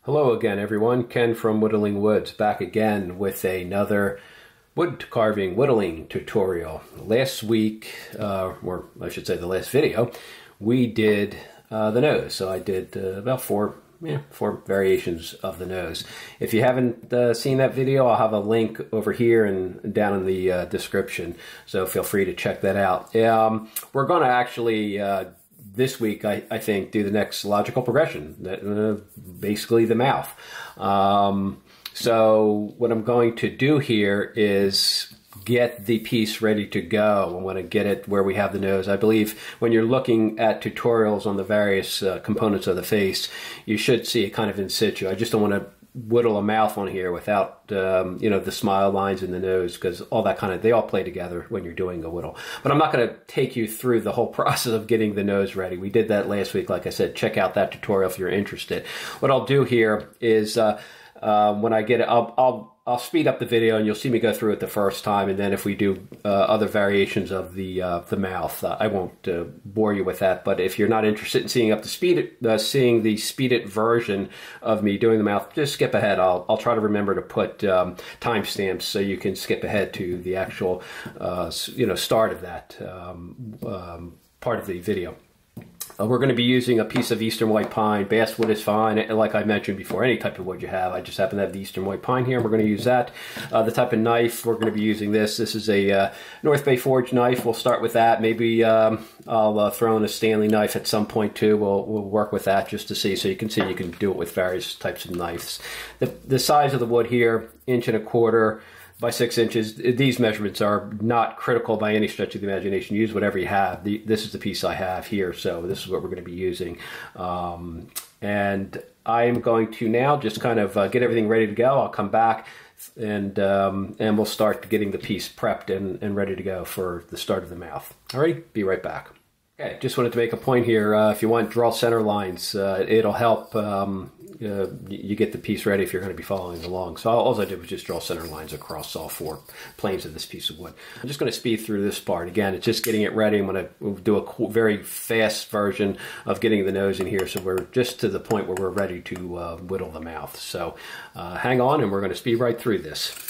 Hello again, everyone. Ken from Whittling Woods back again with another wood carving whittling tutorial. Last week, or I should say the last video, we did the nose. So I did about four variations of the nose. If you haven't seen that video, I'll have a link over here and down in the description. So feel free to check that out. We're going to actually this week, I think, do the next logical progression, basically the mouth. So what I'm going to do here is get the piece ready to go. I want to get it where we have the nose. I believe when you're looking at tutorials on the various components of the face, you should see it kind of in situ. I just don't want to whittle a mouth on here without the smile lines in the nose, because all that they all play together when you're doing a whittle. But I'm not going to take you through the whole process of getting the nose ready. We did that last week. Like I said, check out that tutorial if you're interested. What I'll do here is when I get it, I'll speed up the video and you'll see me go through it the first time, and then if we do other variations of the mouth, I won't bore you with that. But if you're not interested in seeing seeing the speeded version of me doing the mouth, just skip ahead. I'll try to remember to put timestamps so you can skip ahead to the actual start of that part of the video. We're going to be using a piece of eastern white pine. Basswood is fine, like I mentioned before, any type of wood you have. I just happen to have the eastern white pine here, and we're going to use that. The type of knife, we're going to be using this. This is a North Bay Forge knife. We'll start with that. Maybe I'll throw in a Stanley knife at some point too. We'll work with that just to see, so you can see you can do it with various types of knives. The size of the wood here, 1.25 inches by 6 inches. These measurements are not critical by any stretch of the imagination. Use whatever you have. This is the piece I have here, so this is what we're going to be using. And I'm going to now just kind of get everything ready to go. I'll come back and we'll start getting the piece prepped and ready to go for the start of the mouth. All right, be right back. Okay, just wanted to make a point here. If you want, draw center lines. It'll help you get the piece ready if you're going to be following along. So all I did was just draw center lines across all four planes of this piece of wood. I'm just going to speed through this part. Again, it's just getting it ready. I'm going to do a very fast version of getting the nose in here, so we're just to the point where we're ready to whittle the mouth. So hang on, and we're going to speed right through this.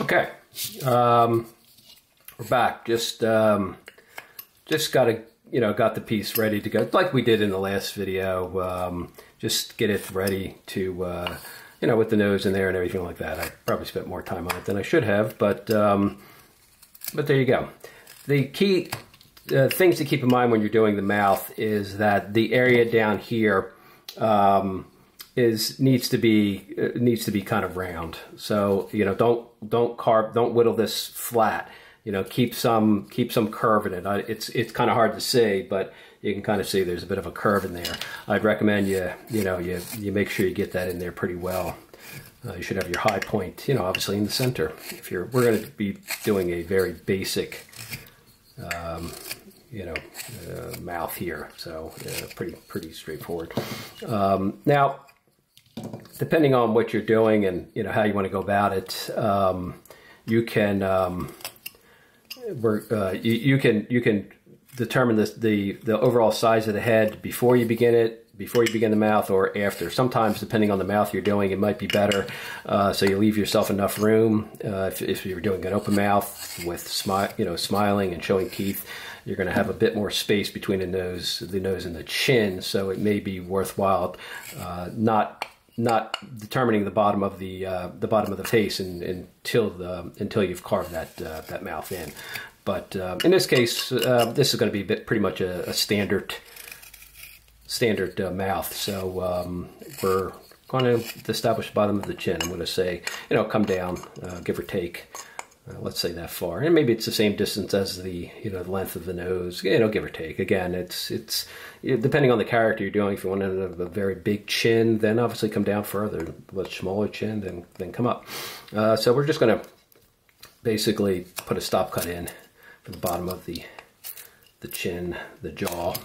Okay, we're back. Just got the piece ready to go, like we did in the last video. Just get it ready to, with the nose in there and everything like that. I probably spent more time on it than I should have, but there you go. The key things to keep in mind when you're doing the mouth is that the area down here needs to be kind of round. So don't whittle this flat. Keep some curve in it. It's kind of hard to see, but you can kind of see there's a bit of a curve in there. I'd recommend you make sure you get that in there pretty well. You should have your high point, you know, obviously in the center. We're going to be doing a very basic, you know, mouth here, so pretty straightforward. Now, depending on what you're doing and you know how you want to go about it, you can you can determine the overall size of the head before you begin the mouth or after. Sometimes, depending on the mouth you're doing, it might be better. So you leave yourself enough room. If you're doing an open mouth with smiling and showing teeth, you're going to have a bit more space between the nose and the chin. So it may be worthwhile not determining the bottom of the face until you've carved that mouth in. But in this case, this is going to be pretty much a standard mouth. So we're going to establish the bottom of the chin. I'm going to say, you know, come down, give or take, let's say that far, and maybe it's the same distance as the the length of the nose, you know, give or take. Again, it's depending on the character you're doing. If you want to have a very big chin, then obviously come down further. A much smaller chin, then come up. So we're just going to basically put a stop cut in for the bottom of the chin, the jaw,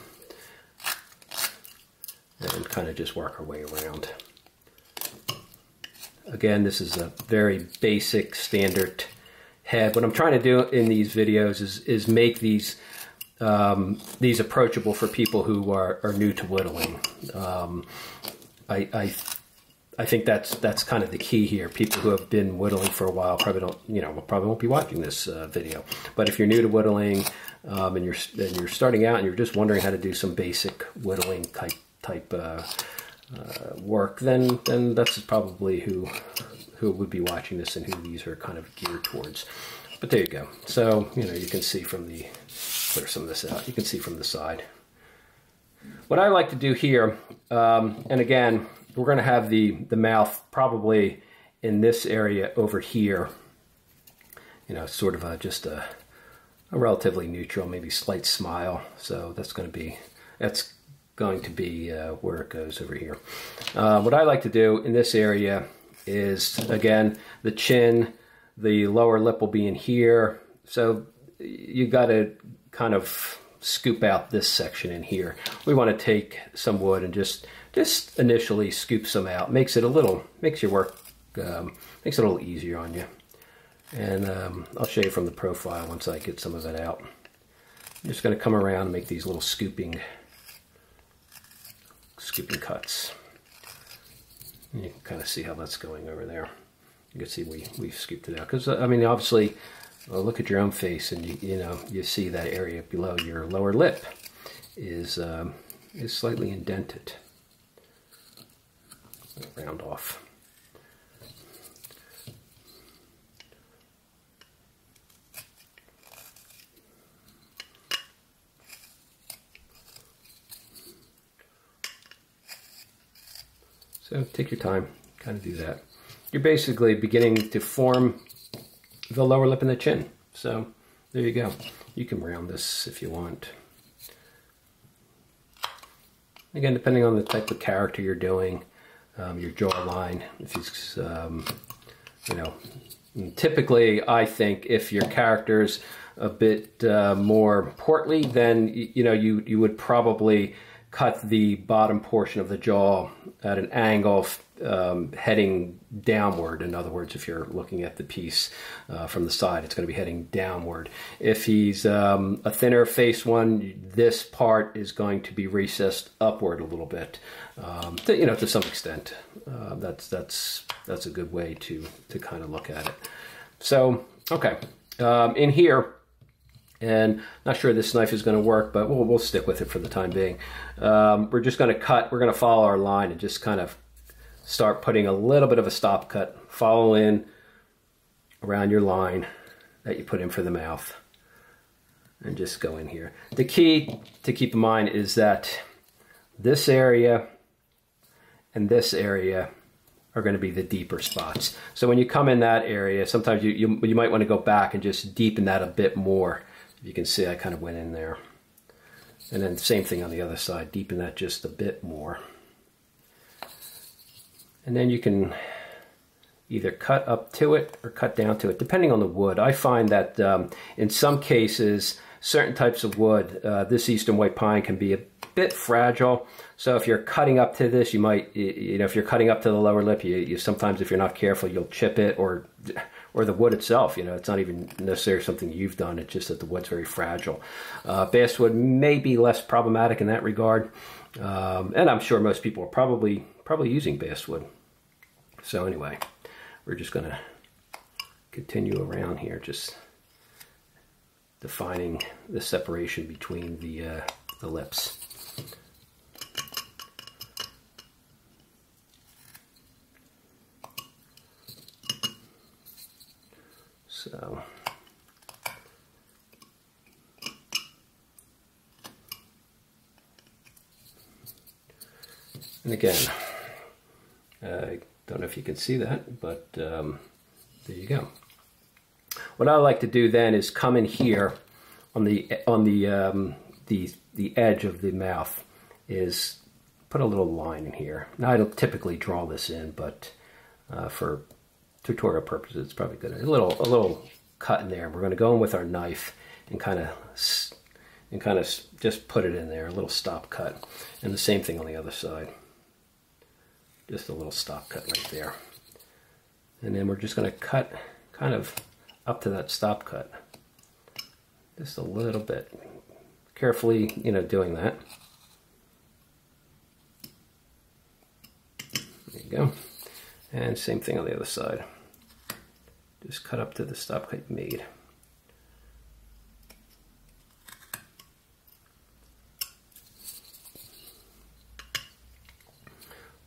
and kind of just work our way around. Again, this is a very basic, standard head. What I'm trying to do in these videos is make these approachable for people who are new to whittling. I think that's kind of the key here. People who have been whittling for a while probably won't be watching this video. But if you're new to whittling and you're starting out and you're just wondering how to do some basic whittling type work, then that's probably who would be watching this and who these are kind of geared towards. But there you go. So you can see from clear some of this out. You can see from the side. What I like to do here, and again, we're going to have the mouth probably in this area over here. Sort of just a relatively neutral, maybe slight smile. So that's going to be where it goes over here. What I like to do in this area is, again, the chin, the lower lip will be in here. So you got to kind of scoop out this section in here. We want to take some wood and just initially scoop some out. Makes your work makes it a little easier on you. And I'll show you from the profile once I get some of it out. I'm just going to come around and make these little scooping cuts. And you can kind of see how that's going over there. You can see we've scooped it out because obviously, look at your own face and you see that area below your lower lip is slightly indented. Round off. So take your time, kind of do that. You're basically beginning to form the lower lip and the chin. So there you go. You can round this if you want. Again, depending on the type of character you're doing, your jawline, if he's, typically I think if your character's a bit more portly, then you would probably cut the bottom portion of the jaw at an angle heading downward. In other words, if you're looking at the piece from the side, it's going to be heading downward. If he's a thinner face one, this part is going to be recessed upward a little bit, to some extent. That's a good way to kind of look at it. So, okay, in here, and not sure this knife is going to work, but we'll stick with it for the time being. We're just going to cut. We're going to follow our line and just kind of start putting a little bit of a stop cut. Follow in around your line that you put in for the mouth, and just go in here. The key to keep in mind is that this area and this area are going to be the deeper spots. So when you come in that area, sometimes you might want to go back and just deepen that a bit more. You can see I kind of went in there. And then same thing on the other side, deepen that just a bit more. And then you can either cut up to it or cut down to it, depending on the wood. I find that in some cases, certain types of wood, this eastern white pine can be a bit fragile. So if you're cutting up to this, you might, if you're cutting up to the lower lip, you sometimes, if you're not careful, you'll chip it, or the wood itself. It's not even necessarily something you've done. It's just that the wood's very fragile. Basswood may be less problematic in that regard, and I'm sure most people are probably using basswood. So anyway, we're just going to continue around here, just defining the separation between the lips. So, and again, I don't know if you can see that, but there you go. What I like to do then is come in here on the edge of the mouth, is put a little line in here. Now I don't typically draw this in, but for tutorial purposes, it's probably good. A little cut in there. We're going to go in with our knife and kind of just put it in there, a little stop cut, and the same thing on the other side. Just a little stop cut right there, and then we're just going to cut kind of up to that stop cut, just a little bit, carefully, doing that. There you go. And same thing on the other side. Just cut up to the stop cut you made.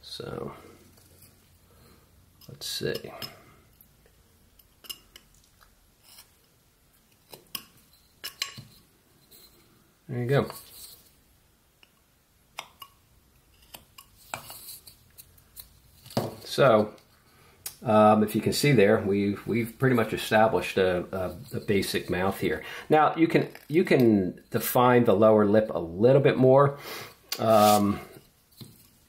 So, let's see. There you go. So, if you can see there, we've pretty much established a basic mouth here. Now you can define the lower lip a little bit more,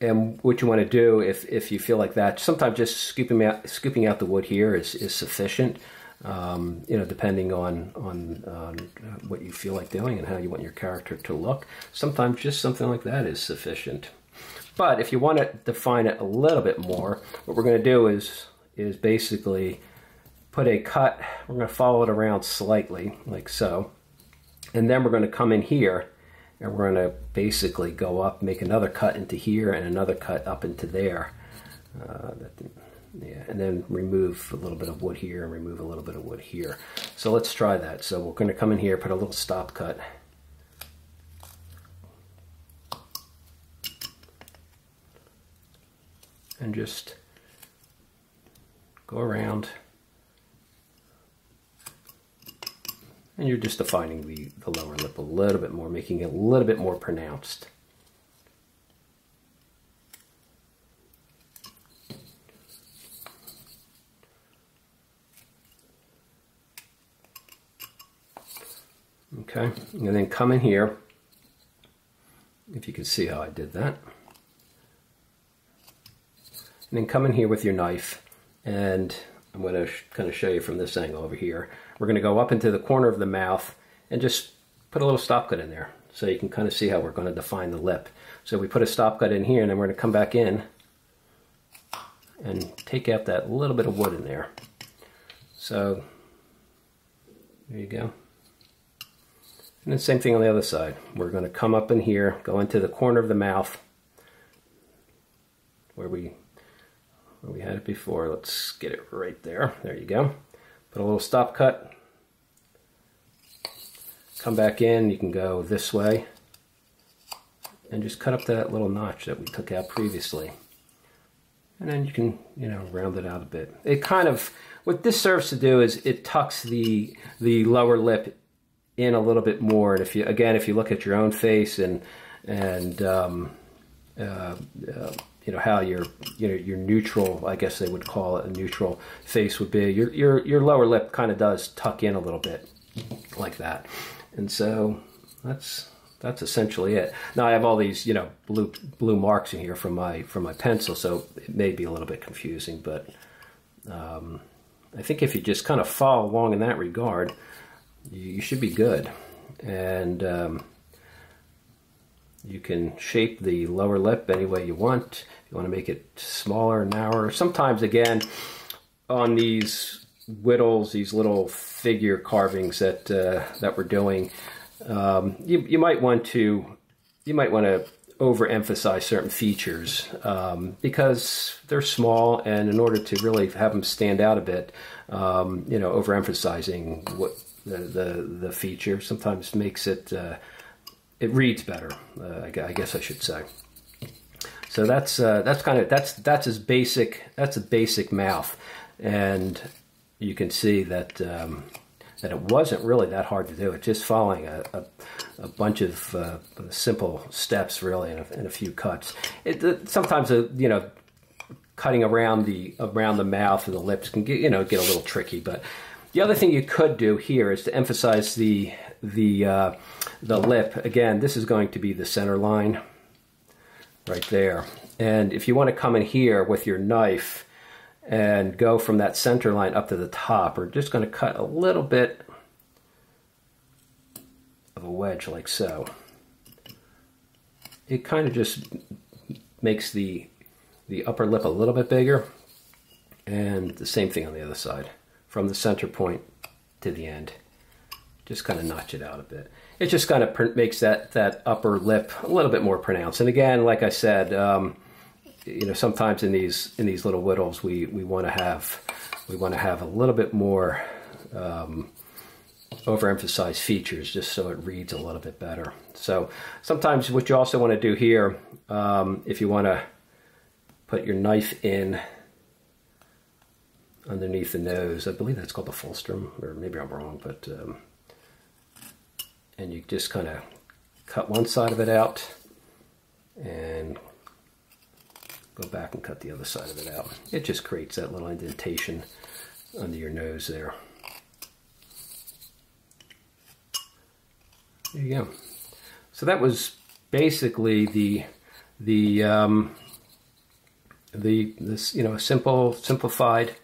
and what you want to do if you feel like that, sometimes just scooping out the wood here is sufficient. Depending on what you feel like doing and how you want your character to look. Sometimes just something like that is sufficient. But if you want to define it a little bit more, what we're going to do is basically put a cut. We're going to follow it around slightly, like so. And then we're going to come in here, and we're going to basically go up, make another cut into here, and another cut up into there. Yeah, and then remove a little bit of wood here, and remove a little bit of wood here. So let's try that. So we're going to come in here, put a little stop cut. And just go around. And you're just defining the lower lip a little bit more, making it a little bit more pronounced. Okay, and then come in here, if you can see how I did that. And then come in here with your knife, and I'm going to kind of show you from this angle over here. We're going to go up into the corner of the mouth and just put a little stop cut in there, so you can kind of see how we're going to define the lip. So we put a stop cut in here, and then we're going to come back in and take out that little bit of wood in there. So there you go. And then same thing on the other side. We're going to come up in here, go into the corner of the mouth where we had it before. Let's get it right there. There you go. Put a little stop cut. Come back in. You can go this way and just cut up to that little notch that we took out previously. And then you can, round it out a bit. It kind of, what this serves to do is it tucks the lower lip in a little bit more. And if you look at your own face and how your neutral, I guess they would call it a neutral face would be, your lower lip kind of does tuck in a little bit like that. And so that's essentially it. Now I have all these blue marks in here from my pencil, so it may be a little bit confusing, but I think if you just kind of follow along in that regard, you should be good. And you can shape the lower lip any way you want. You want to make it smaller, narrower. Sometimes, again, on these whittles, these little figure carvings that that we're doing, you might want to overemphasize certain features because they're small, and in order to really have them stand out a bit, you know, overemphasizing what the feature sometimes makes it it reads better. I guess I should say. So that's as basic. That's a basic mouth, and you can see that that it wasn't really that hard to do. It's just following a bunch of simple steps, really, and a few cuts. Sometimes you know, cutting around the mouth and the lips can get a little tricky. But the other thing you could do here is to emphasize the lip. Again, this is going to be the center line right there. And if you want to come in here with your knife and go from that center line up to the top, we're just going to cut a little bit of a wedge like so. It kind of just makes the upper lip a little bit bigger, and the same thing on the other side. From the center point to the end, just kind of notch it out a bit. It just kind of makes that upper lip a little bit more pronounced. And again, like I said, you know, sometimes in these little whittles, we want to have a little bit more overemphasized features, just so it reads a little bit better. So sometimes what you also want to do here, if you want to put your knife in underneath the nose, I believe that's called the fulcrum, or maybe I'm wrong, but and you just kind of cut one side of it out and go back and cut the other side of it out. It just creates that little indentation under your nose there. There you go. So that was basically this you know, simplified.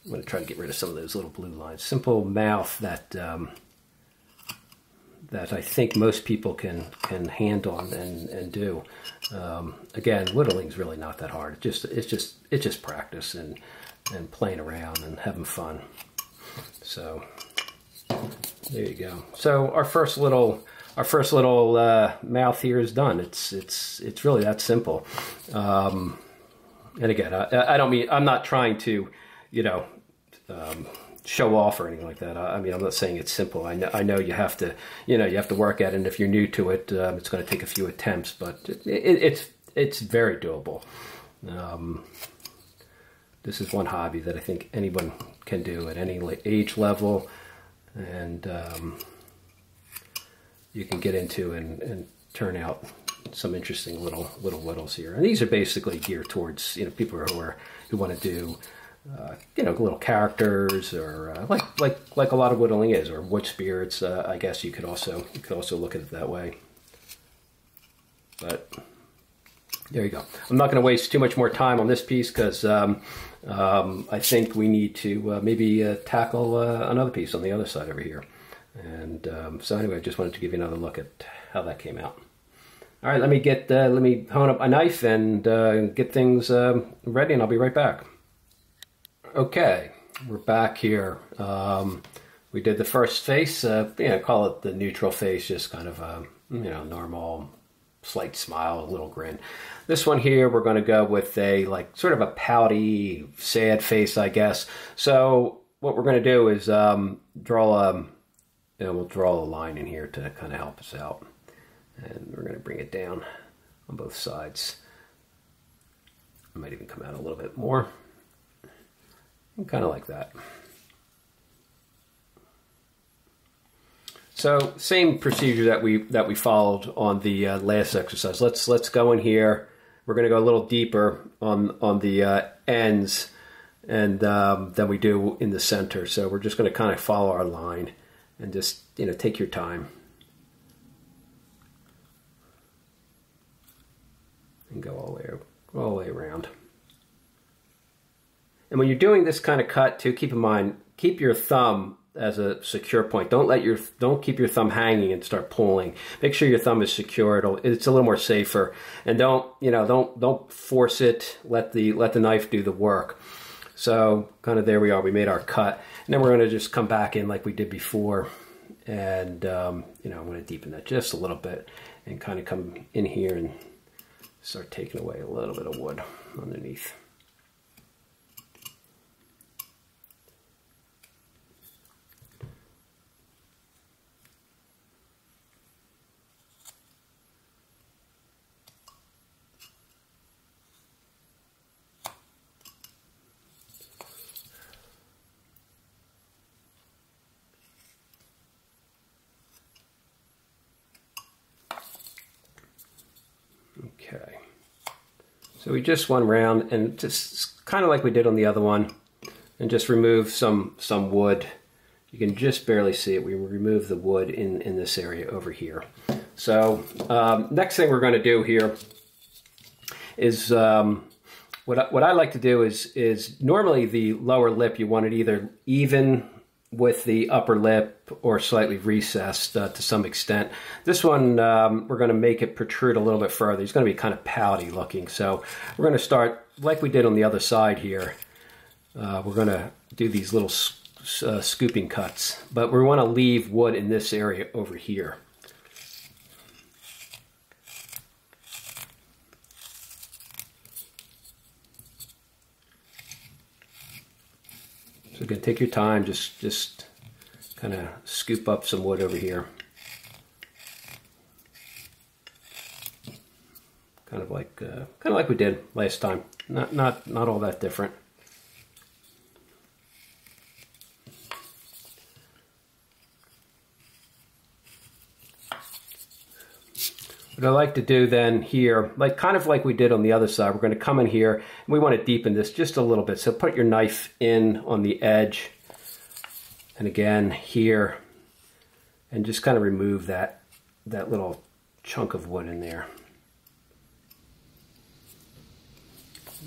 I'm going to try to get rid of some of those little blue lines. Simple mouth that that I think most people can handle and do. Again, whittling's really not that hard. It's just practice and playing around and having fun. So there you go. So our first little mouth here is done. It's really that simple. And again, I don't mean, I'm not trying to, you know, show off or anything like that. I mean, I'm not saying it's simple. I know you have to, you know, you have to work at it. And if you're new to it, it's going to take a few attempts, but it's very doable. This is one hobby that I think anyone can do at any age level, and you can get into and turn out some interesting little whittles here. And these are basically geared towards, you know, people who want to do you know, little characters, or like a lot of whittling is, or wood spirits. I guess you could also look at it that way. But there you go. I'm not going to waste too much more time on this piece because I think we need to maybe tackle another piece on the other side over here. And so anyway, I just wanted to give you another look at how that came out. All right, let me hone up a knife and get things ready, and I'll be right back. Okay, we're back here. We did the first face, you know, call it the neutral face, just kind of a, you know, normal, slight smile, a little grin. This one here, we're going to go with a, like, sort of a pouty, sad face, I guess. So what we're going to do is we'll draw a line in here to kind of help us out. And we're going to bring it down on both sides. It might even come out a little bit more. Kind of like that. So same procedure that we followed on the last exercise. Let's go in here. We're going to go a little deeper on the ends and than we do in the center. So we're just going to kind of follow our line and just, you know, take your time and go all the way around. And when you're doing this kind of cut too, keep in mind, keep your thumb as a secure point. Don't keep your thumb hanging and start pulling. Make sure your thumb is secure. It's a little more safer. And don't force it. Let the knife do the work. So kind of there we are. We made our cut, and then we're going to just come back in like we did before, and I'm going to deepen that just a little bit, and kind of come in here and start taking away a little bit of wood underneath. Okay, so we just went around and just kind of like we did on the other one, and just remove some wood. You can just barely see it. We remove the wood in this area over here. So next thing we're going to do here is what I like to do is normally the lower lip you want it either even with the upper lip or slightly recessed to some extent. This one, we're going to make it protrude a little bit further. It's going to be kind of pouty looking. So we're going to start like we did on the other side here. We're going to do these little scooping cuts, but we want to leave wood in this area over here. So again, take your time, just kind of scoop up some wood over here. Kind of like we did last time. Not all that different. What I like to do then here, kind of like we did on the other side, we're going to come in here and we want to deepen this just a little bit. So put your knife in on the edge, and again here, and just kind of remove that little chunk of wood in there.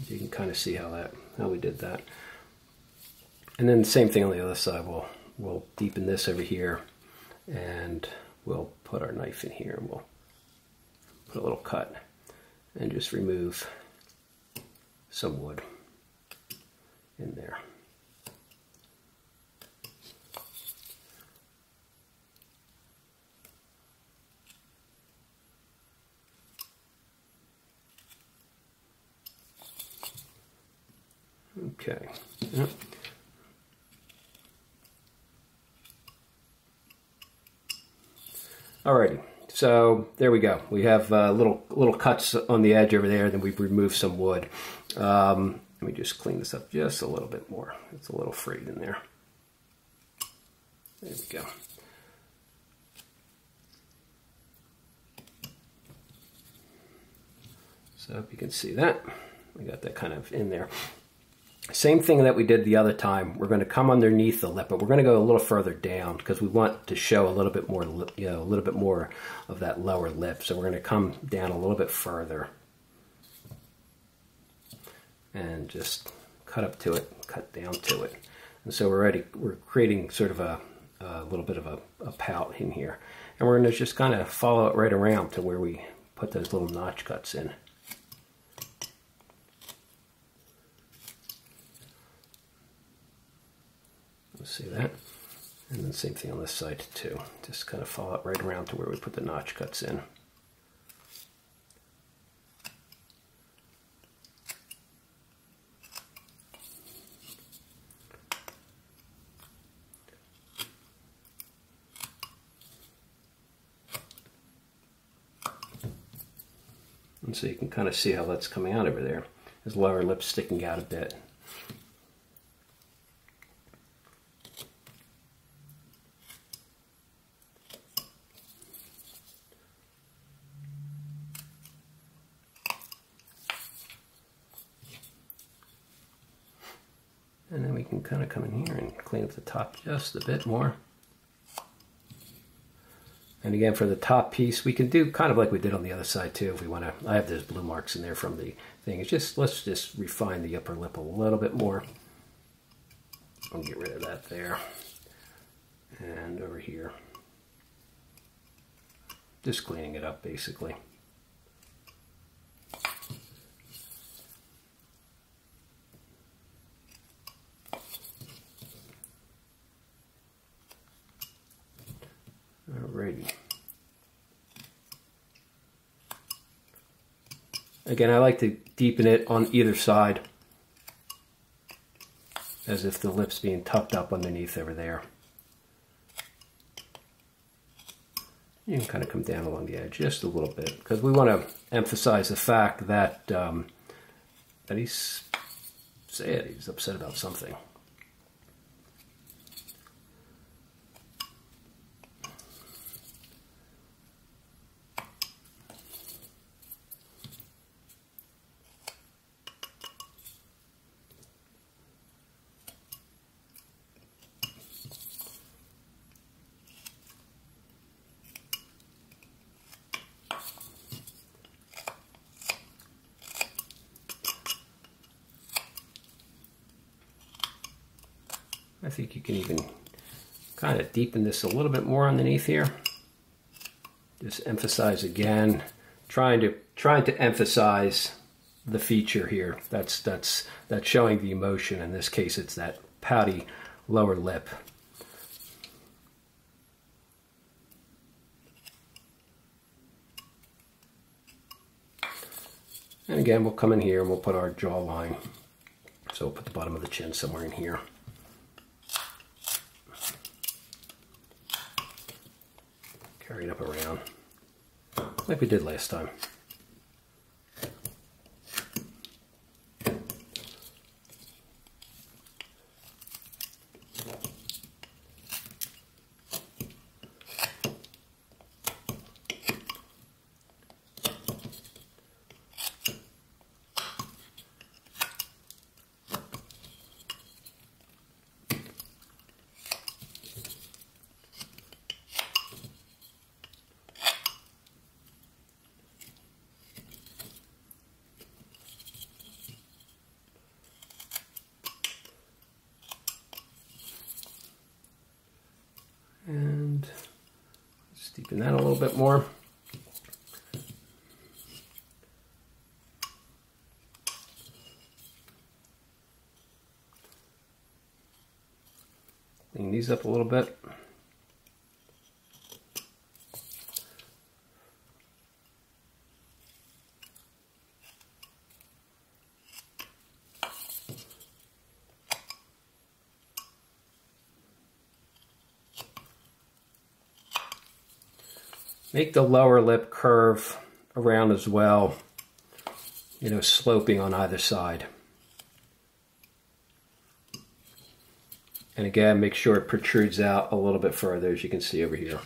You can kind of see how we did that. And then the same thing on the other side. We'll deepen this over here, and we'll put our knife in here, and we'll put a little cut and just remove some wood in there. Okay. Yep. Alrighty. So there we go. We have little cuts on the edge over there, then we've removed some wood. Let me just clean this up just a little bit more. It's a little frayed in there. There we go. So if you can see that, we got that kind of in there. Same thing that we did the other time. We're going to come underneath the lip, but we're going to go a little further down because we want to show a little bit more, a little bit more of that lower lip. So we're going to come down a little bit further and just cut up to it, cut down to it. And so we're creating sort of a little bit of a pout in here. And we're going to just kind of follow it right around to where we put those little notch cuts in. See that? And then same thing on this side too. Just kind of follow it right around to where we put the notch cuts in. And so you can kind of see how that's coming out over there. His lower lip sticking out a bit. And then we can kind of come in here and clean up the top just a bit more. And again, for the top piece, we can do kind of like we did on the other side too if we want to. I have those blue marks in there from the thing. It's just, let's just refine the upper lip a little bit more. I'll get rid of that there. And over here. Just cleaning it up basically. Alrighty. Again, I like to deepen it on either side, as if the lip's being tucked up underneath over there. You can kind of come down along the edge just a little bit, because we want to emphasize the fact that that he's sad, he's upset about something. I think you can even kind of deepen this a little bit more underneath here. Just emphasize again, trying to emphasize the feature here. That's showing the emotion. In this case, it's that pouty lower lip. And again, we'll come in here and we'll put our jawline. So we'll put the bottom of the chin somewhere in here. Carry it up around, like we did last time. And let's deepen that a little bit more. Clean these up a little bit. Make the lower lip curve around as well, you know, sloping on either side. And again, make sure it protrudes out a little bit further, as you can see over here.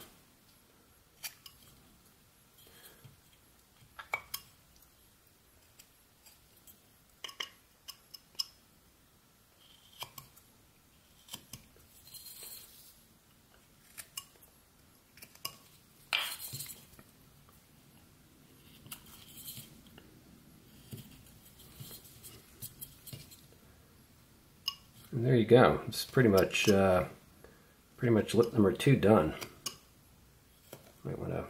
And there you go. It's pretty much lip number 2 done. Might want to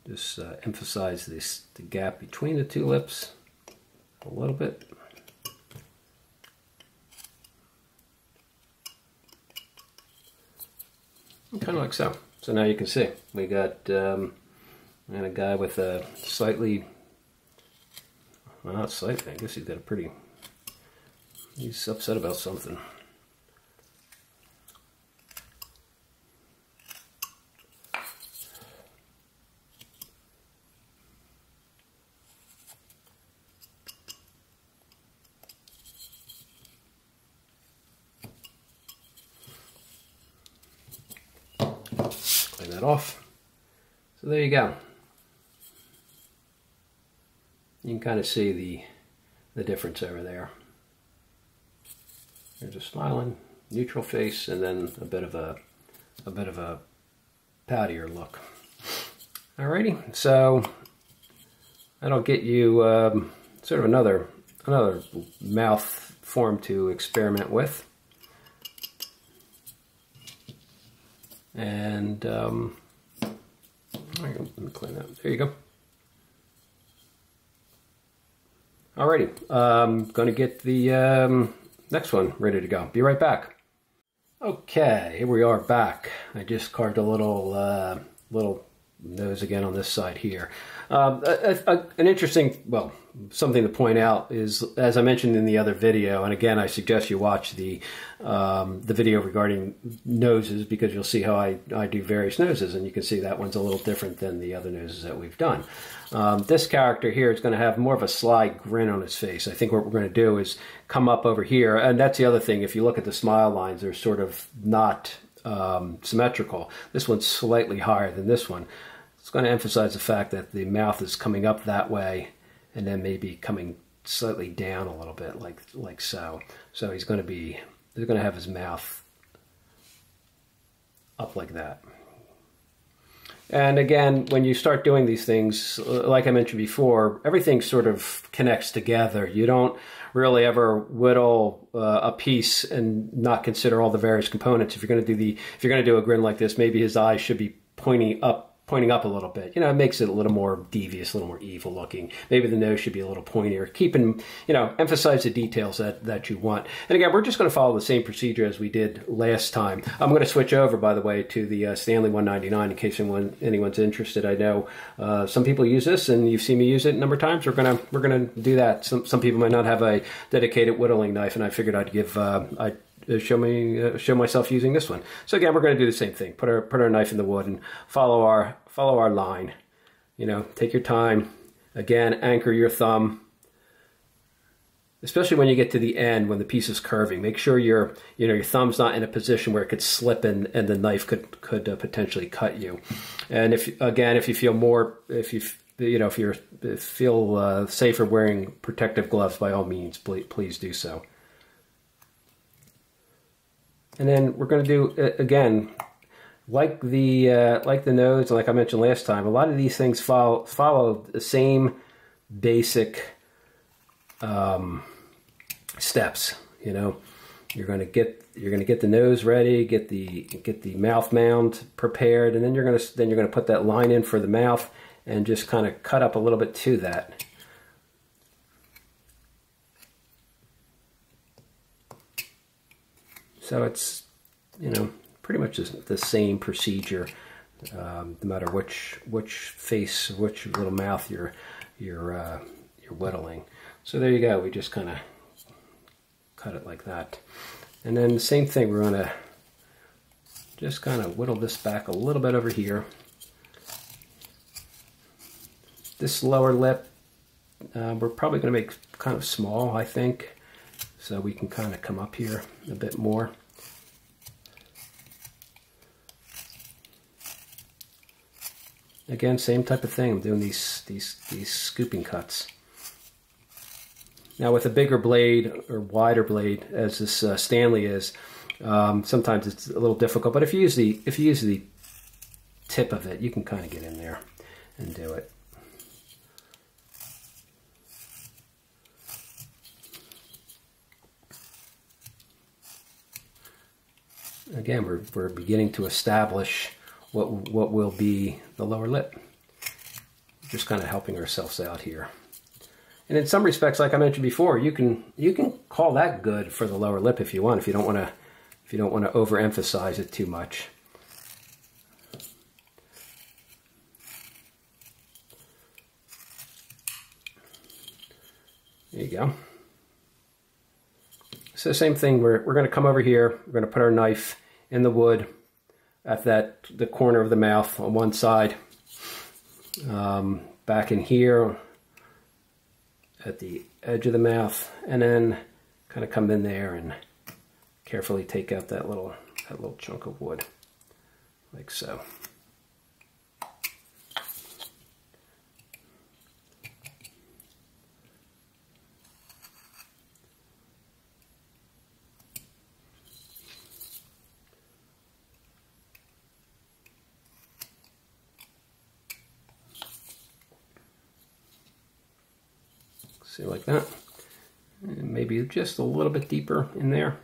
just emphasize the gap between the two lips a little bit. Kind of like so. So now you can see we got a guy with a slightly, well, not slightly, I guess he's got a pretty, he's upset about something. Clean that off. So there you go. You can kind of see the difference over there. There's a smiling, neutral face, and then a bit of a poutier look. Alrighty, so that'll get you sort of another mouth form to experiment with. And there you go. Let me clean that. There you go. Alrighty, going to get the next one ready to go. Be right back. Okay, here we are back. I just carved a little little nose again on this side here. An interesting, well, something to point out is, as I mentioned in the other video, and again, I suggest you watch the video regarding noses, because you'll see how I do various noses, and you can see that one's a little different than the other noses that we've done. This character here is going to have more of a sly grin on his face. I think what we're going to do is come up over here, and that's the other thing. If you look at the smile lines, they're sort of not symmetrical. This one's slightly higher than this one. It's going to emphasize the fact that the mouth is coming up that way, and then maybe coming slightly down a little bit, like so. So he's going to have his mouth up like that. And again, when you start doing these things, like I mentioned before, everything sort of connects together. You don't really ever whittle a piece and not consider all the various components. If you're going to do a grin like this, maybe his eyes should be pointing up a little bit. You know, it makes it a little more devious, a little more evil looking. Maybe the nose should be a little pointier. Emphasize the details that you want. And again, we're just going to follow the same procedure as we did last time. I'm going to switch over, by the way, to the Stanley 199 in case anyone's interested. I know some people use this, and you've seen me use it a number of times. We're gonna do that. Some people might not have a dedicated whittling knife, and I figured I'd give show myself using this one. So again, we're going to do the same thing. Put our knife in the wood and follow our line. You know, take your time. Again, anchor your thumb. Especially when you get to the end, when the piece is curving, make sure your thumb's not in a position where it could slip and the knife could potentially cut you. And if you feel safer wearing protective gloves, by all means, please do so. And then we're going to do, again, like the nose, like I mentioned last time, a lot of these things follow the same basic steps. You know, you're going to get the nose ready, get the mouth mound prepared, and then you're going to put that line in for the mouth and just kind of cut up a little bit to that. So it's, pretty much the same procedure, no matter which little mouth you're whittling. So there you go. We just kind of cut it like that, and then the same thing. We're going to just kind of whittle this back a little bit over here. This lower lip, we're probably going to make kind of small, I think. So we can kind of come up here a bit more. Again, same type of thing. I'm doing these scooping cuts. Now with a bigger blade or wider blade, as this Stanley is, sometimes it's a little difficult. But if you use the tip of it, you can kind of get in there and do it. Again, we're beginning to establish what will be the lower lip. Just kind of helping ourselves out here. And in some respects, like I mentioned before, you can call that good for the lower lip if you want, if you don't want to overemphasize it too much. There you go. So same thing, we're going to come over here, we're going to put our knife in the wood at the corner of the mouth on one side, back in here at the edge of the mouth, and then kind of come in there and carefully take out that little chunk of wood, like so. See, like that. And maybe just a little bit deeper in there.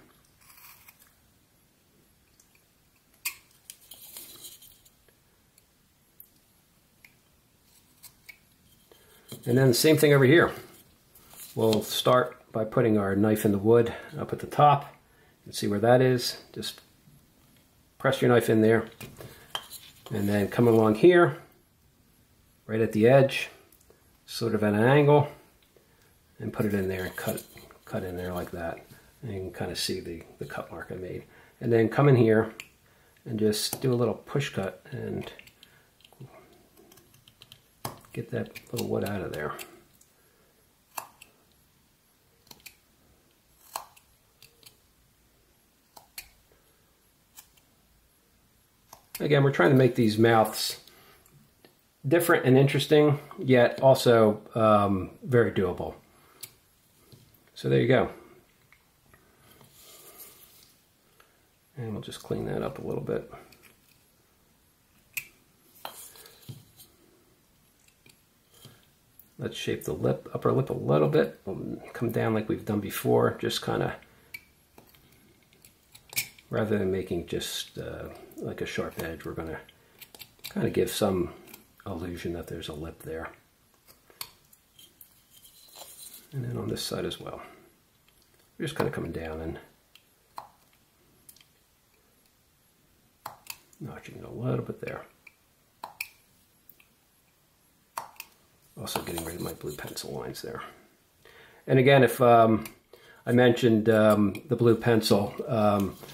And then the same thing over here. We'll start by putting our knife in the wood up at the top. You can see where that is. Just press your knife in there. And then come along here, right at the edge, sort of at an angle, and put it in there and cut in there like that. And you can kind of see the cut mark I made. And then come in here and just do a little push cut and get that little wood out of there. Again, we're trying to make these mouths different and interesting, yet also very doable. So there you go. And we'll just clean that up a little bit. Let's shape the lip, upper lip a little bit. We'll come down like we've done before, just kind of, rather than making just like a sharp edge, we're going to kind of give some illusion that there's a lip there. And then on this side as well. We're just kind of coming down and notching it a little bit there. Also getting rid of my blue pencil lines there. And again, if I mentioned the blue pencil,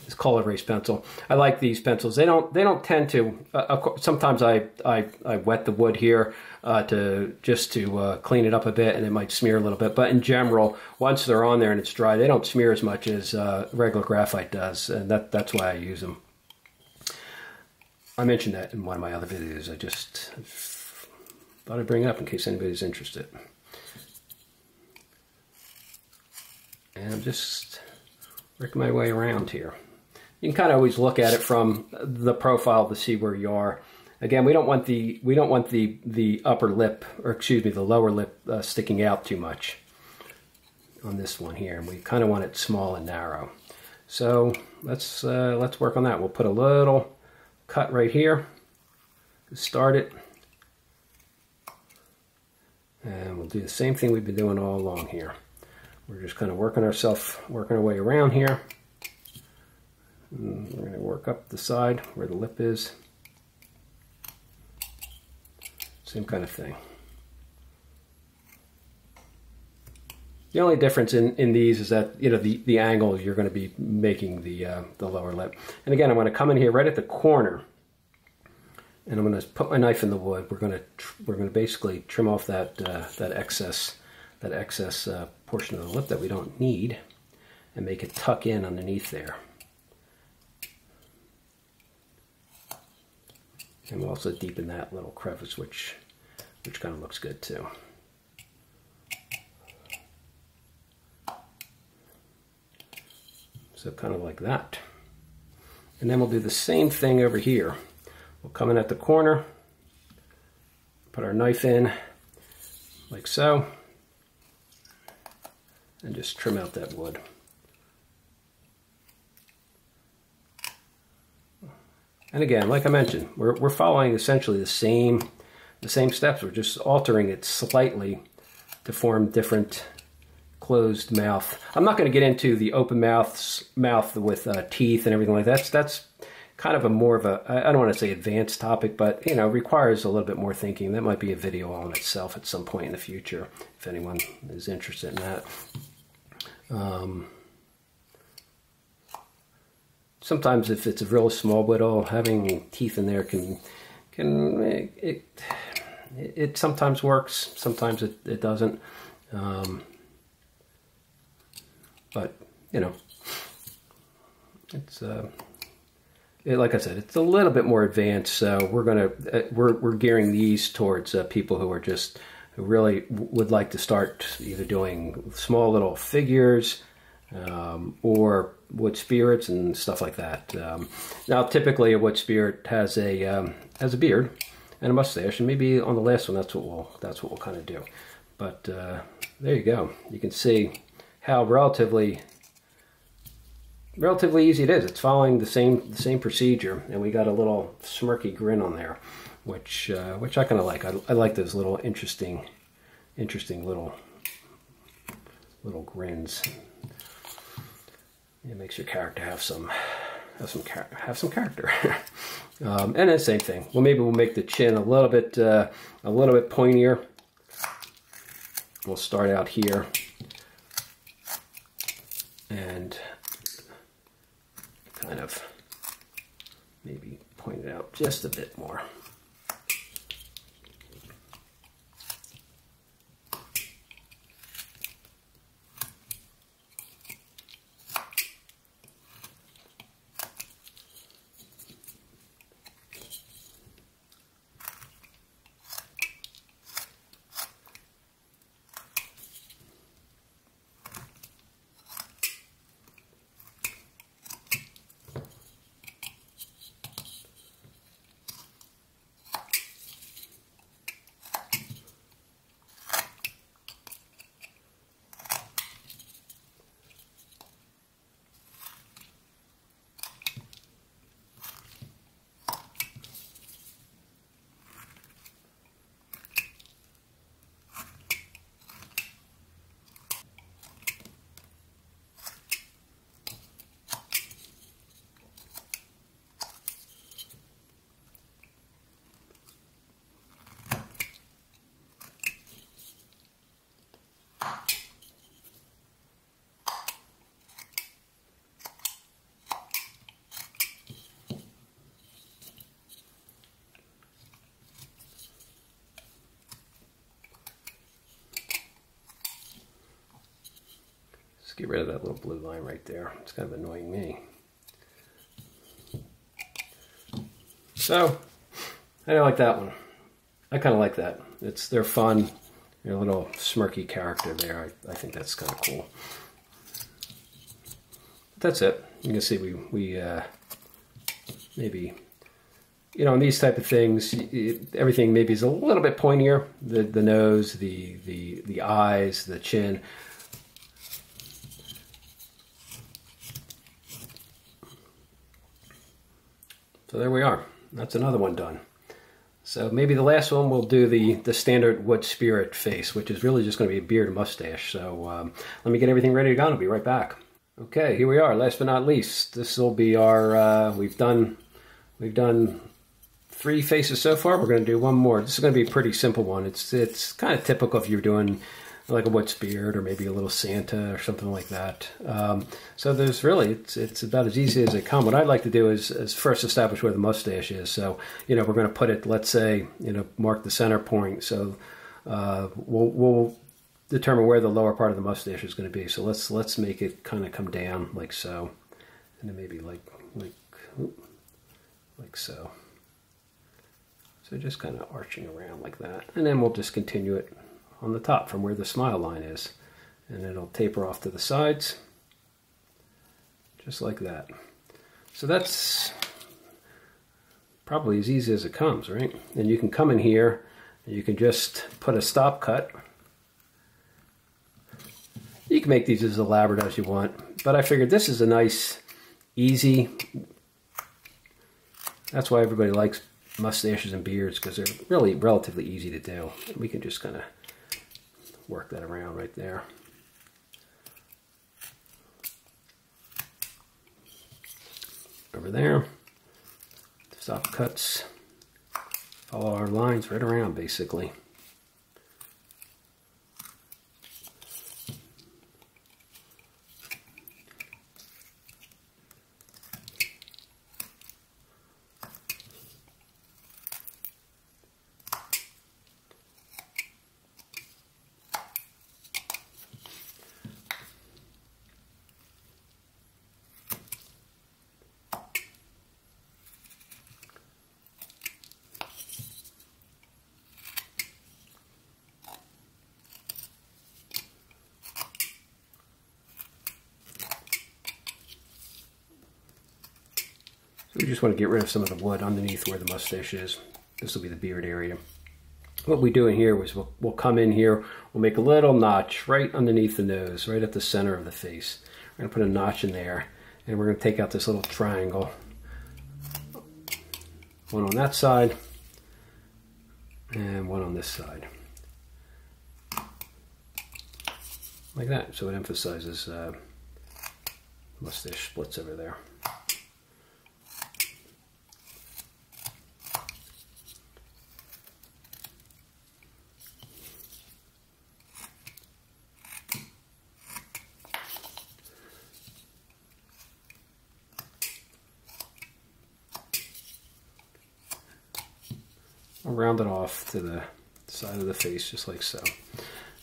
this color erase pencil. I like these pencils. They don't tend to. Sometimes I wet the wood here to clean it up a bit, and it might smear a little bit. But in general, once they're on there and it's dry, they don't smear as much as regular graphite does, and that's why I use them. I mentioned that in one of my other videos. I just thought I'd bring it up in case anybody's interested. And I'm just working my way around here. You can kind of always look at it from the profile to see where you are. Again, we don't want the upper lip, or excuse me, the lower lip sticking out too much on this one here, and we kind of want it small and narrow. So let's work on that. We'll put a little cut right here to start it, and we'll do the same thing we've been doing all along here. We're just kind of working our way around here. And we're going to work up the side where the lip is. Same kind of thing. The only difference in these is that, you know, the angle you're going to be making the lower lip. And again, I'm going to come in here right at the corner, and I'm going to put my knife in the wood. We're going to basically trim off that excess portion of the lip that we don't need, and make it tuck in underneath there. And we'll also deepen that little crevice, which kind of looks good too. So kind of like that. And then we'll do the same thing over here. We'll come in at the corner, put our knife in like so, and just trim out that wood. And again, like I mentioned, we're following essentially the same steps. We're just altering it slightly to form different closed mouth. I'm not going to get into the open mouth with teeth and everything like that. That's kind of more of a, I don't want to say advanced topic, but you know, requires a little bit more thinking. That might be a video on itself at some point in the future, if anyone is interested in that. Sometimes if it's a real small whittle, having teeth in there it sometimes works, sometimes it doesn't. But you know, it's like I said, it's a little bit more advanced. So we're gearing these towards people who really would like to start either doing small little figures or wood spirits and stuff like that. Now, typically a wood spirit has a beard and a mustache, and maybe on the last one that's what we'll kind of do. But there you go. You can see how relatively easy it is. It's following the same procedure, and we got a little smirky grin on there, which I kind of like. I like those little interesting interesting little grins. It makes your character have some character. And then same thing. Well, maybe we'll make the chin a little bit pointier. We'll start out here and kind of maybe point it out just a bit more. Get rid of that little blue line right there. It's kind of annoying me. So, I don't like that one. I kind of like that. They're fun. They're a little smirky character there. I think that's kind of cool. But that's it. You can see we maybe, you know, in these type of things, everything maybe is a little bit pointier. The nose, the eyes, the chin. So there we are. That's another one done. So maybe the last one we'll do the standard wood spirit face, which is really just going to be a beard and mustache. So let me get everything ready to go and I'll be right back. Okay, here we are. Last but not least, this will be our, we've done 3 faces so far. We're going to do one more. This is going to be a pretty simple one. It's kind of typical if you're doing like a wood spirit or maybe a little Santa or something like that. So there's really, it's about as easy as they come. What I'd like to do is first establish where the mustache is. So, you know, we're going to put it, let's say, you know, mark the center point. So we'll determine where the lower part of the mustache is going to be. So let's make it kind of come down like so. And then maybe like so. So just kind of arching around like that. And then we'll just continue it on the top from where the smile line is, and it'll taper off to the sides just like that. So that's probably as easy as it comes, right? And you can come in here and you can just put a stop cut. You can make these as elaborate as you want, but I figured this is a nice, easy, that's why everybody likes mustaches and beards, because they're really relatively easy to do. We can just kind of work that around right there. Over there, stop cuts, follow our lines right around basically. We just want to get rid of some of the wood underneath where the mustache is. This will be the beard area. What we do in here is we'll come in here, we'll make a little notch right underneath the nose, right at the center of the face. We're going to put a notch in there, and we're going to take out this little triangle. One on that side, and one on this side. like that. So it emphasizes mustache splits over there. I'll round it off to the side of the face, just like so.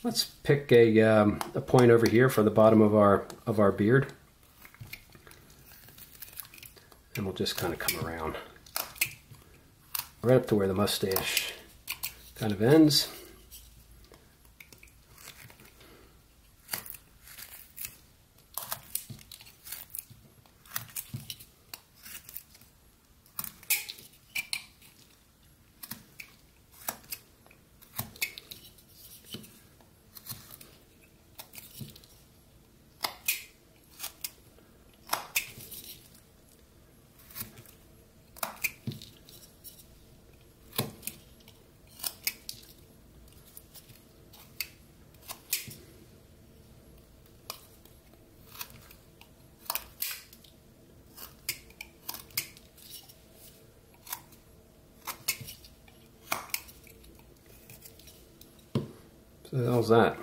Let's pick a point over here for the bottom of our beard, and we'll just kind of come around right up to where the mustache kind of ends. So how's that?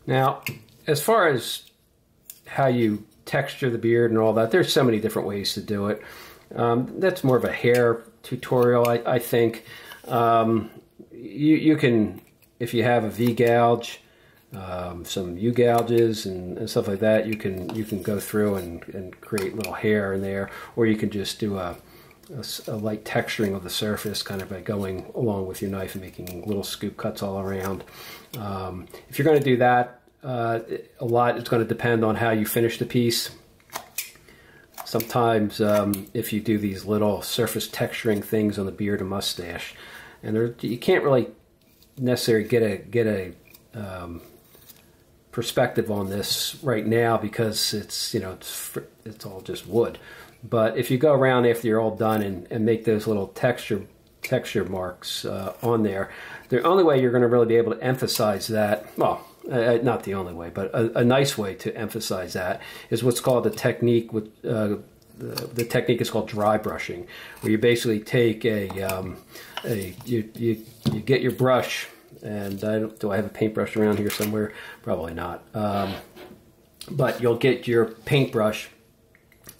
Now, as far as how you texture the beard and all that, there's so many different ways to do it. That's more of a hair tutorial, I think. You can, if you have a V-gouge, some U-gouges and stuff like that, you can go through and create little hair in there, or you can just do a light texturing of the surface, kind of by going along with your knife and making little scoop cuts all around. If you're going to do that, a lot is going to depend on how you finish the piece. Sometimes if you do these little surface texturing things on the beard and mustache, and you can't really necessarily get a perspective on this right now because it's all just wood. But if you go around after you're all done and make those little texture marks on there, the only way you're going to really be able to emphasize that, well, not the only way, but a nice way to emphasize that is what's called the technique. The technique is called dry brushing, where you basically take you get your brush, and do I have a paintbrush around here somewhere? Probably not. But you'll get your paintbrush,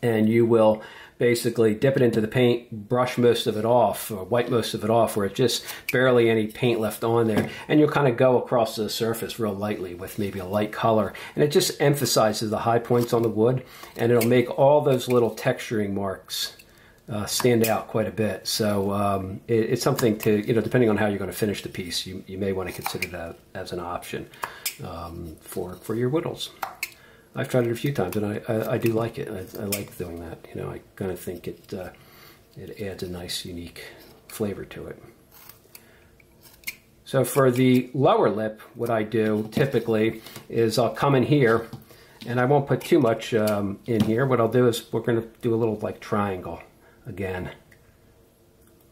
and you will basically dip it into the paint, brush most of it off, or wipe most of it off, where it's just barely any paint left on there, and you'll kind of go across the surface real lightly with maybe a light color, and it just emphasizes the high points on the wood, and it'll make all those little texturing marks stand out quite a bit. So it's something to, depending on how you're going to finish the piece, you may want to consider that as an option for your whittles. I've tried it a few times, and I do like it. I like doing that. I kind of think it adds a nice, unique flavor to it. So for the lower lip, what I do typically is I'll come in here, and I won't put too much in here. What I'll do is we're going to do a little like triangle again.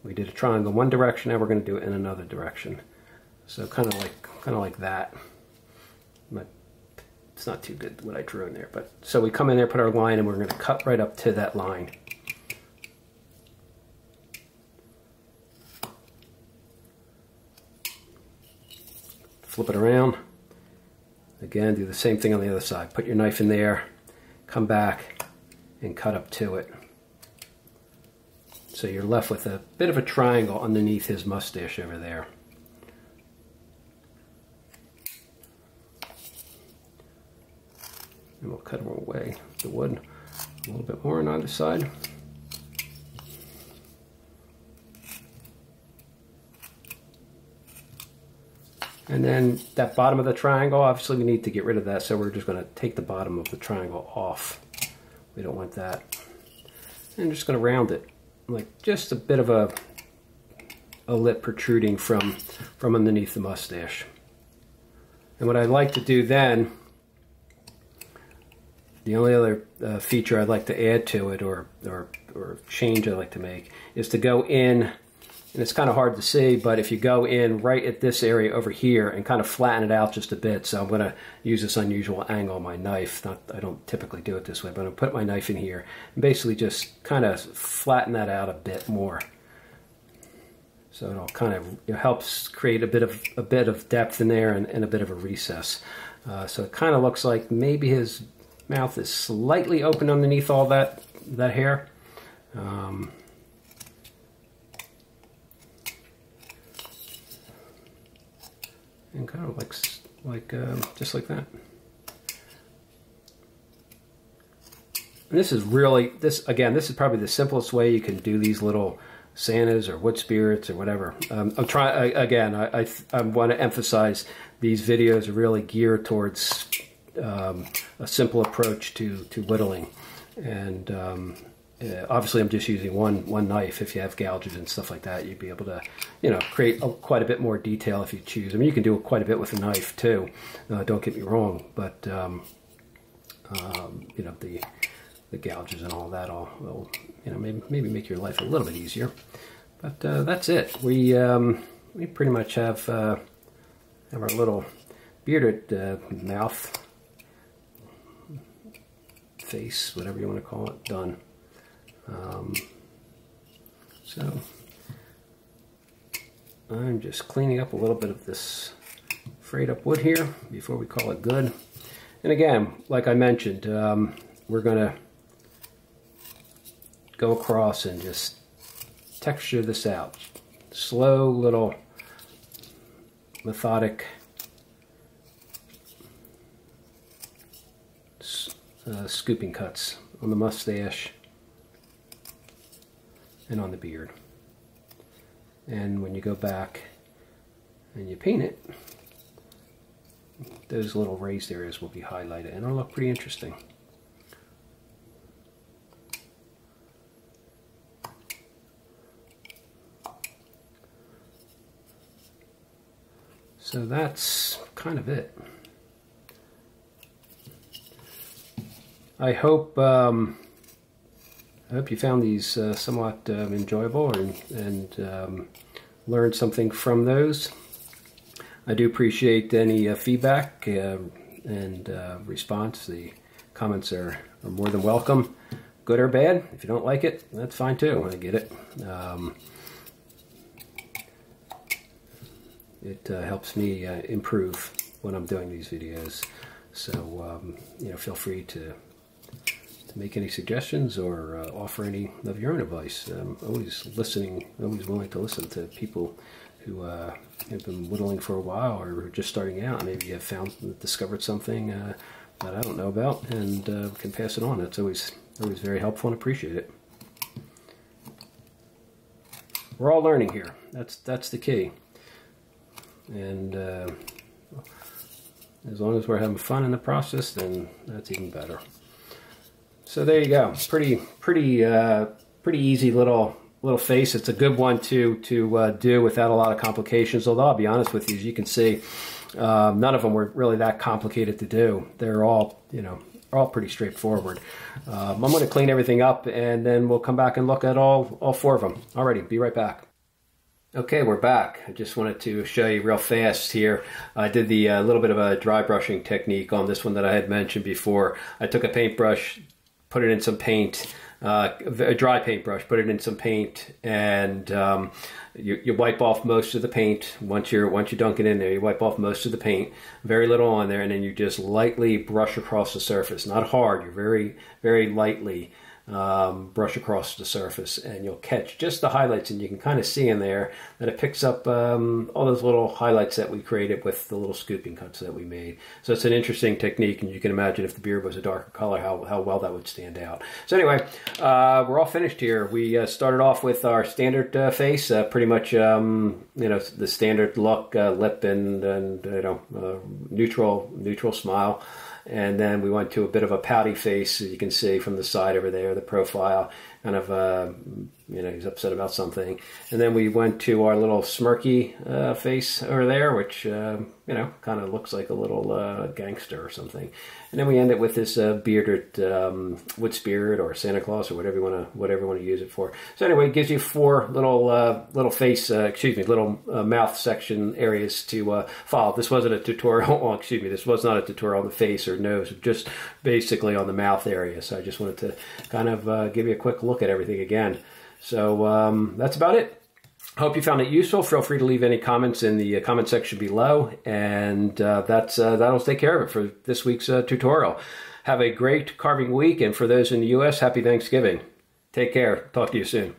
We did a triangle one direction, now we're going to do it in another direction. So kind of like that. It's not too good what I drew in there, but so we come in there, put our line, and we're going to cut right up to that line. Flip it around. Again, do the same thing on the other side. Put your knife in there, come back, and cut up to it. So you're left with a bit of a triangle underneath his mustache over there. And we'll cut away the wood a little bit more on either side. And then that bottom of the triangle, obviously we need to get rid of that, so we're just going to take the bottom of the triangle off. We don't want that. And just going to round it, like just a bit of a lip protruding from underneath the mustache. And what I'd like to do then, the only other feature I'd like to add to it, or change I'd like to make, is to go in And it's kind of hard to see, but if you go in right at this area over here and kind of flatten it out just a bit, so I'm going to use this unusual angle on my knife. I don't typically do it this way, but I'm going to put my knife in here and basically just kind of flatten that out a bit more. So it'll kind of, it helps create a bit of depth in there and a bit of a recess. So it kind of looks like maybe his mouth is slightly open underneath all that hair. And kind of like just like that. And this is really, this is probably the simplest way you can do these little Santas or wood spirits or whatever. I'm trying, again, I want to emphasize these videos are really geared towards a simple approach to whittling. And obviously I'm just using one knife. If you have gouges and stuff like that, you'd be able to, you know, create quite a bit more detail if you choose. I mean, you can do quite a bit with a knife too, don't get me wrong, but you know, the gouges and all that will, you know, maybe make your life a little bit easier. But that's it. We pretty much have our little bearded mouth, face, whatever you want to call it, done. So I'm just cleaning up a little bit of this frayed up wood here before we call it good. And again, like I mentioned, we're going to go across and just texture this out. Slow little methodic scooping cuts on the mustache and on the beard. And when you go back and you paint it, those little raised areas will be highlighted and it'll look pretty interesting. So that's kind of it. I hope you found these somewhat enjoyable and learned something from those. I do appreciate any feedback and response. The comments are more than welcome, good or bad. If you don't like it, that's fine too. I get it. It helps me improve when I'm doing these videos. So you know, feel free to make any suggestions or offer any of your own advice. I'm always listening, always willing to listen to people who have been whittling for a while or are just starting out. Maybe you have discovered something that I don't know about and can pass it on. That's always very helpful and appreciate it. We're all learning here. That's the key. And as long as we're having fun in the process, then that's even better. So there you go. Pretty easy little face. It's a good one to do without a lot of complications. Although I'll be honest with you, as you can see, none of them were really that complicated to do. They're all, you know, pretty straightforward. I'm going to clean everything up and then we'll come back and look at all four of them. Alrighty, be right back. Okay, we're back. I just wanted to show you real fast here. I did the little bit of a dry brushing technique on this one that I had mentioned before. I took a paintbrush, put it in some paint, a dry paintbrush, put it in some paint, and you wipe off most of the paint. Once you dunk it in there, you wipe off most of the paint, very little on there, and then you just lightly brush across the surface. Not hard, you're very lightly brush across the surface, and you'll catch just the highlights, and you can kind of see in there that it picks up all those little highlights that we created with the little scooping cuts that we made. So it's an interesting technique, and you can imagine if the beard was a darker color how well that would stand out. So anyway, we're all finished here. We started off with our standard face, pretty much you know, the standard look, lip and you know, neutral smile. And then we went to a bit of a pouty face, as you can see from the side over there, the profile, kind of You know, he's upset about something. And then we went to our little smirky face over there, which, you know, kind of looks like a little gangster or something. And then we end it with this bearded wood spirit or Santa Claus or whatever you want to use it for. So anyway, it gives you 4 little face, little mouth section areas to follow. This wasn't a tutorial. Oh, this was not a tutorial on the face or nose, just basically on the mouth area. So I just wanted to kind of give you a quick look at everything again. So that's about it. Hope you found it useful. Feel free to leave any comments in the comment section below. And that'll take care of it for this week's tutorial. Have a great carving week. And for those in the U.S., happy Thanksgiving. Take care. Talk to you soon.